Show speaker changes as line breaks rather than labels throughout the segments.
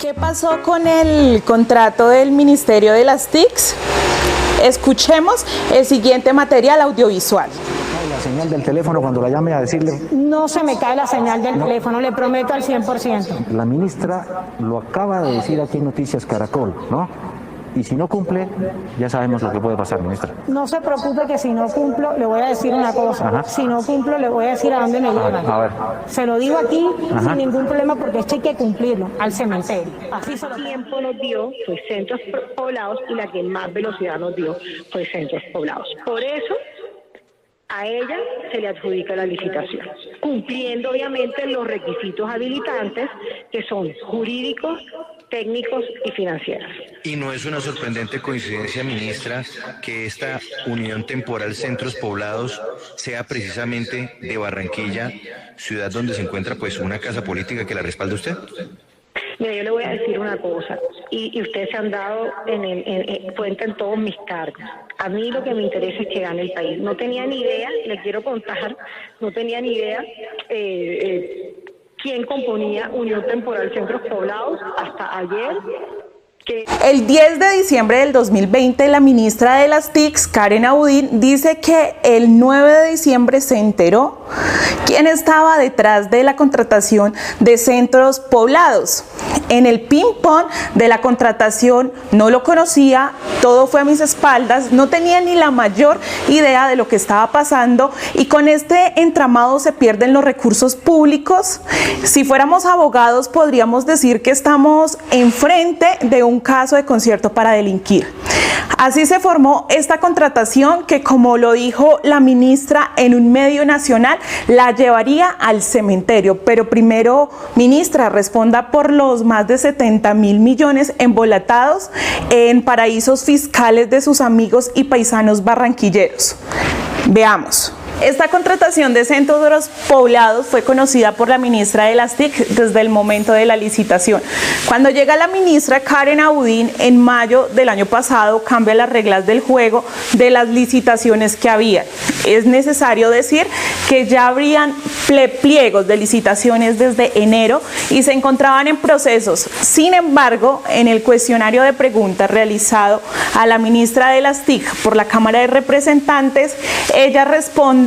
¿Qué pasó con el contrato del Ministerio de las TICs? Escuchemos el siguiente material audiovisual.
La señal del teléfono cuando la llame a decirle...
No se me cae la señal del teléfono, le prometo al 100%.
La ministra lo acaba de decir aquí en Noticias Caracol, ¿no? Y si no cumple, ya sabemos lo que puede pasar, ministra.
No se preocupe que si no cumplo, le voy a decir una cosa.
Ajá.
Si no cumplo, le voy a decir a dónde me llevan.
A ver.
Se lo digo aquí
Ajá.
sin ningún problema porque esto hay que cumplirlo, al cementerio. Así se lo
tiempo nos dio fue centros poblados y la que más velocidad nos dio fue centros poblados. Por eso a ella se le adjudica la licitación, cumpliendo obviamente los requisitos habilitantes que son jurídicos, técnicos y financieros.
Y no es una sorprendente coincidencia, ministra, que esta unión temporal Centros Poblados sea precisamente de Barranquilla, ciudad donde se encuentra pues una casa política que la respalda usted.
Mira, yo le voy a decir una cosa, y ustedes se han dado cuenta en todos mis cargos. A mí lo que me interesa es que gane el país. No tenía ni idea, le quiero contar, no tenía ni idea quién componía Unión Temporal Centros Poblados hasta ayer.
El 10 de diciembre del 2020, la ministra de las TICs, Karen Abudin, dice que el 9 de diciembre se enteró quién estaba detrás de la contratación de centros poblados. En el ping-pong de la contratación no lo conocía, todo fue a mis espaldas, no tenía ni la mayor idea de lo que estaba pasando y con este entramado se pierden los recursos públicos. Si fuéramos abogados podríamos decir que estamos enfrente de un caso de concierto para delinquir. Así se formó esta contratación que, como lo dijo la ministra en un medio nacional, la llevaría al cementerio. Pero primero, ministra, responda por los más de 70.000 millones embolatados en paraísos fiscales de sus amigos y paisanos barranquilleros. Veamos. Esta contratación de centros poblados fue conocida por la ministra de las TIC desde el momento de la licitación. Cuando llega la ministra Karen Abudin en mayo del año pasado, cambia las reglas del juego de las licitaciones que había. Es necesario decir que ya habrían pliegos de licitaciones desde enero y se encontraban en procesos. Sin embargo, en el cuestionario de preguntas realizado a la ministra de las TIC por la Cámara de Representantes, ella responde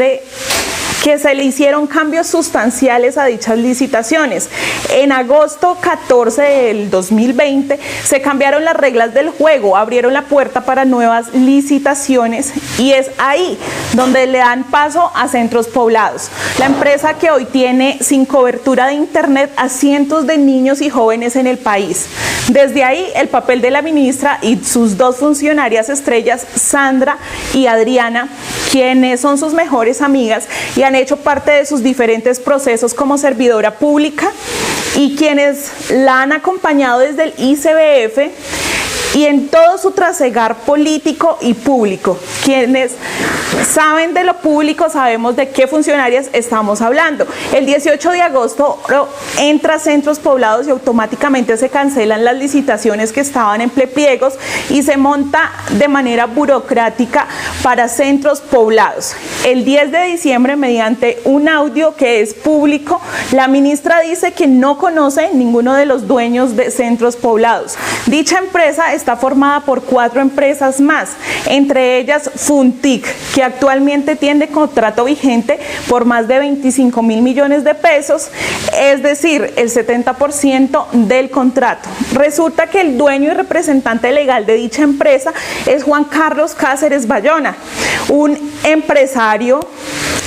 que se le hicieron cambios sustanciales a dichas licitaciones. En agosto 14 del 2020 se cambiaron las reglas del juego, abrieron la puerta para nuevas licitaciones y es ahí donde le dan paso a centros poblados. La empresa que hoy tiene sin cobertura de internet a cientos de niños y jóvenes en el país. Desde ahí el papel de la ministra y sus dos funcionarias estrellas, Sandra y Adriana, quienes son sus mejores amigas y han hecho parte de sus diferentes procesos como servidora pública y quienes la han acompañado desde el ICBF y en todo su trasegar político y público. Quienes saben de lo público sabemos de qué funcionarias estamos hablando. El 18 de agosto entra Centros Poblados y automáticamente se cancelan las licitaciones que estaban en pliegos y se monta de manera burocrática para Centros Poblados. El 10 de diciembre, mediante un audio que es público, la ministra dice que no conoce ninguno de los dueños de Centros Poblados. Dicha empresa está formada por 4 empresas más, entre ellas Funtic, que actualmente tiene contrato vigente por más de 25.000 millones de pesos, es decir, el 70% del contrato. Resulta que el dueño y representante legal de dicha empresa es Juan Carlos Cáceres Bayona, un empresario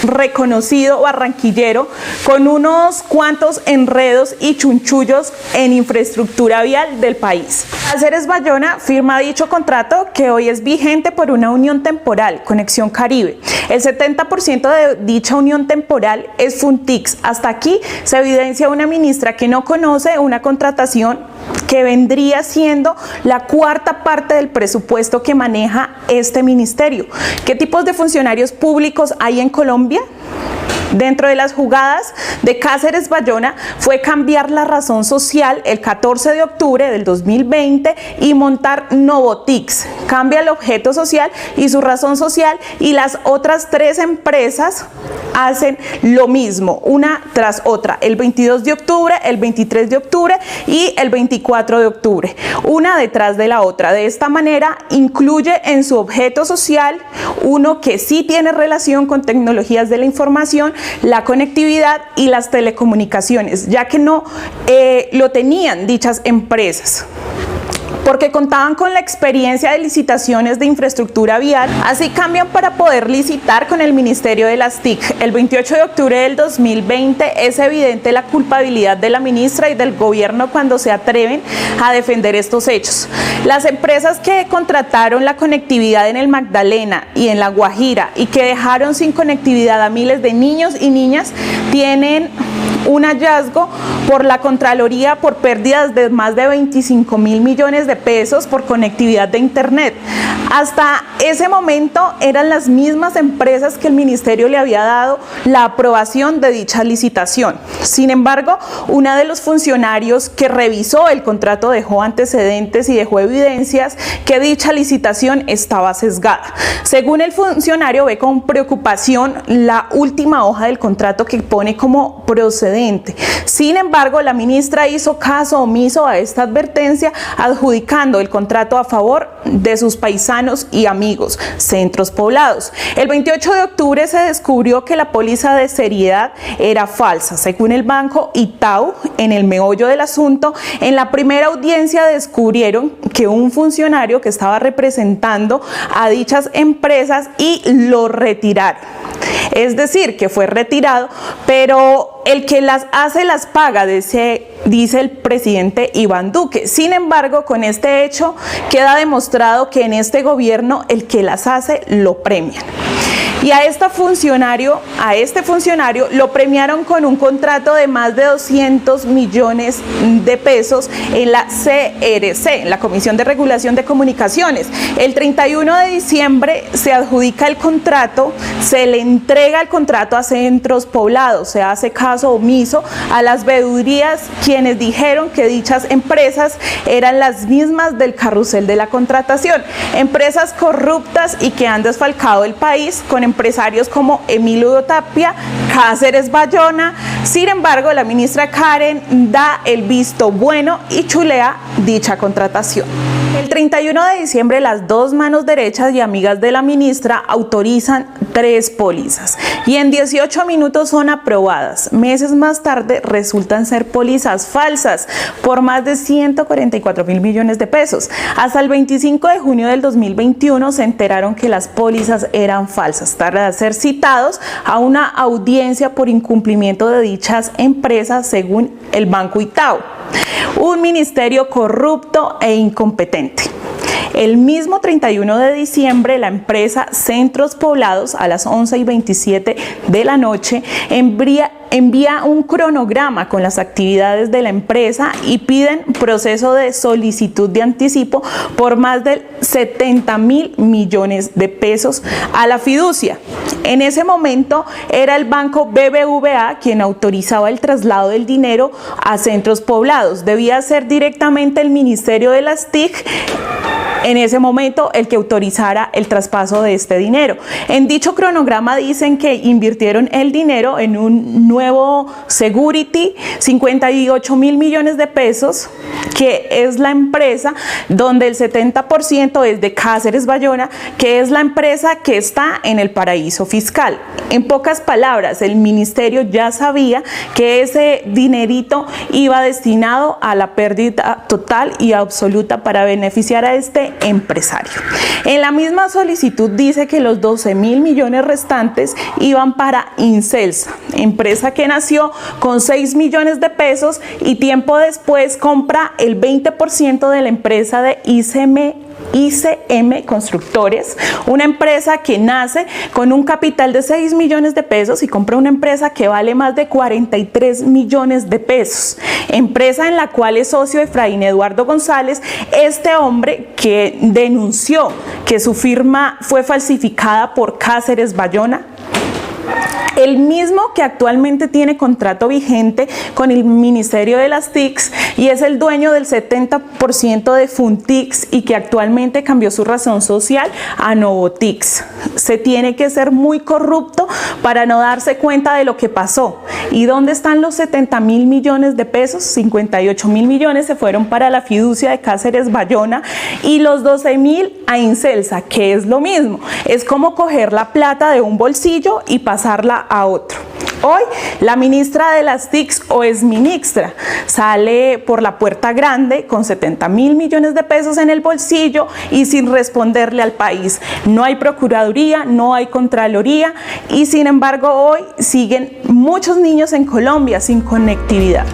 reconocido barranquillero con unos cuantos enredos y chunchullos en infraestructura vial del país. Cáceres Bayona firma dicho contrato que hoy es vigente por una unión temporal, Conexión Caribe. El 70% de dicha unión temporal es Funtix. Hasta aquí se evidencia una ministra que no conoce una contratación que vendría siendo la 4ª parte del presupuesto que maneja este ministerio. ¿Qué tipos de funcionarios públicos hay en Colombia? Dentro de las jugadas de Cáceres Bayona fue cambiar la razón social el 14 de octubre del 2020 y montar Novotix. Cambia el objeto social y su razón social, y las otras 3 empresas hacen lo mismo, una tras otra, el 22 de octubre, el 23 de octubre y el 24 de octubre, una detrás de la otra. De esta manera incluye en su objeto social uno que sí tiene relación con tecnologías de la información, la conectividad y las telecomunicaciones, ya que no lo tenían dichas empresas, porque contaban con la experiencia de licitaciones de infraestructura vial. Así cambian para poder licitar con el Ministerio de las TIC. El 28 de octubre del 2020 es evidente la culpabilidad de la ministra y del gobierno cuando se atreven a defender estos hechos. Las empresas que contrataron la conectividad en el Magdalena y en La Guajira y que dejaron sin conectividad a miles de niños y niñas tienen un hallazgo por la Contraloría por pérdidas de más de 25.000 millones de pesos por conectividad de internet. Hasta ese momento eran las mismas empresas que el ministerio le había dado la aprobación de dicha licitación. Sin embargo, una de los funcionarios que revisó el contrato dejó antecedentes y dejó evidencias que dicha licitación estaba sesgada. Según el funcionario, ve con preocupación la última hoja del contrato que pone como procedente. Sin embargo, la ministra hizo caso omiso a esta advertencia, adjudicando el contrato a favor de sus paisanos y amigos, Centros Poblados. El 28 de octubre se descubrió que la póliza de seriedad era falsa. Según el banco Itaú, en el meollo del asunto, en la primera audiencia descubrieron que un funcionario que estaba representando a dichas empresas y lo retiraron. Es decir, que fue retirado, pero el que las hace las paga, dice el presidente Iván Duque. Sin embargo, con este hecho queda demostrado que en este gobierno el que las hace lo premian. Y a este funcionario lo premiaron con un contrato de más de 200 millones de pesos en la CRC, la Comisión de Regulación de Comunicaciones. El 31 de diciembre se adjudica el contrato, se le entrega el contrato a Centros Poblados, se hace caso omiso a las veedurías, quienes dijeron que dichas empresas eran las mismas del carrusel de la contratación, empresas corruptas y que han desfalcado el país con empresarios como Emilio Tapia, Cáceres Bayona. Sin embargo, la ministra Karen da el visto bueno y chulea dicha contratación. El 31 de diciembre, las 2 manos derechas y amigas de la ministra autorizan 3 pólizas y en 18 minutos son aprobadas. Meses más tarde resultan ser pólizas falsas por más de 144.000 millones de pesos. Hasta el 25 de junio del 2021 se enteraron que las pólizas eran falsas, tras ser citados a una audiencia por incumplimiento de dichas empresas según el banco Itaú. Un ministerio corrupto e incompetente. El mismo 31 de diciembre, la empresa Centros Poblados, a las 11:27 de la noche, envía un cronograma con las actividades de la empresa y piden proceso de solicitud de anticipo por más de 70.000 millones de pesos a la fiducia. En ese momento era el banco BBVA quien autorizaba el traslado del dinero a Centros Poblados. Debía ser directamente el Ministerio de las TIC en ese momento el que autorizara el traspaso de este dinero. En dicho cronograma dicen que invirtieron el dinero en un nuevo Security, 58.000 millones de pesos, que es la empresa donde el 70% es de Cáceres Bayona, que es la empresa que está en el paraíso fiscal. En pocas palabras, el ministerio ya sabía que ese dinerito iba destinado a la pérdida total y absoluta para beneficiar a este empresario. En la misma solicitud dice que los 12.000 millones restantes iban para Incelsa, empresa que nació con 6 millones de pesos y tiempo después compra el 20% de la empresa de ICM Constructores, una empresa que nace con un capital de 6 millones de pesos y compra una empresa que vale más de 43 millones de pesos, empresa en la cual es socio Efraín Eduardo González, este hombre que denunció que su firma fue falsificada por Cáceres Bayona. el mismo que actualmente tiene contrato vigente con el Ministerio de las TICs y es el dueño del 70% de Funtix y que actualmente cambió su razón social a Novotix. Se tiene que ser muy corrupto para no darse cuenta de lo que pasó. ¿Y dónde están los 70.000 millones de pesos? 58.000 millones se fueron para la fiducia de Cáceres Bayona y los 12.000 a Incelsa, que es lo mismo. Es como coger la plata de un bolsillo y pasarla a otro. Hoy la ministra de las TICs o exministra sale por la puerta grande con 70.000 millones de pesos en el bolsillo y sin responderle al país. No hay procuraduría, no hay contraloría y sin embargo hoy siguen muchos niños en Colombia sin conectividad.